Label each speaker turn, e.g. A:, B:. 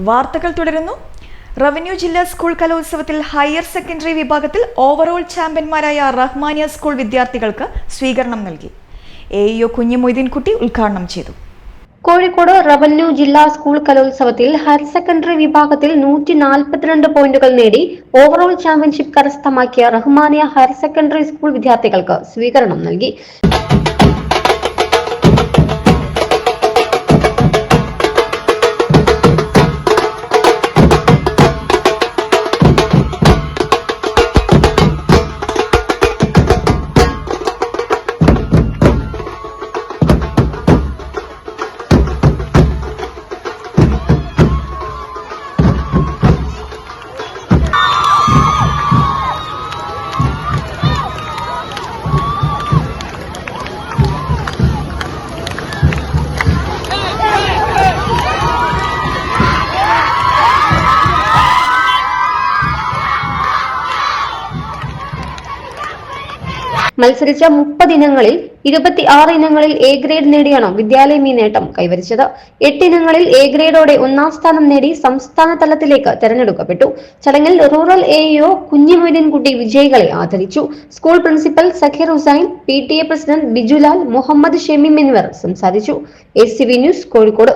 A: വാർത്തകൾ തുടരുന്നു. റവന്യൂ ജില്ലാ സ്കൂൾ കലോത്സവത്തിൽ ഹയർ സെക്കൻഡറി വിഭാഗത്തിൽ ഓവറോൾ ചാമ്പ്യന്മാരായ റഹ്മാനിയ സ്കൂൾ വിദ്യാർത്ഥികൾക്ക് സ്വീകരണം നൽകി. AEO കുഞ്ഞിമൊയ്തീൻകുട്ടി ഉദ്ഘാടനം ചെയ്തു.
B: കോഴിക്കോട് റവന്യൂ ജില്ലാ സ്കൂൾ കലോത്സവത്തിൽ ഹയർ സെക്കൻഡറി വിഭാഗത്തിൽ 142 പോയിന്റുകൾ നേടി ഓവറോൾ ചാമ്പ്യൻഷിപ്പ് കരസ്ഥമാക്കിയ റഹ്മാനിയ ഹയർ സെക്കൻഡറി സ്കൂൾ വിദ്യാർത്ഥികൾക്ക് സ്വീകരണം നൽകി. മത്സരിച്ച 30 ഇനങ്ങളിൽ 26 ഇനങ്ങളിൽ A ഗ്രേഡ് നേടിയാണ് വിദ്യാലയം ഈ നേട്ടം കൈവരിച്ചത്. 8 ഇനങ്ങളിൽ A ഗ്രേഡോടെ 1ാം സ്ഥാനം നേടി സംസ്ഥാന തലത്തിലേക്ക് തെരഞ്ഞെടുക്കപ്പെട്ടു. ചടങ്ങിൽ റൂറൽ AEO കുഞ്ഞിമൊയ്തീൻകുട്ടി വിജയികളെ ആദരിച്ചു. School principal Sakheer Hussain, PTA president Bijulal, Muhammad Shameem എന്നിവർ സംസാരിച്ചു. ACV news, Kozhikode.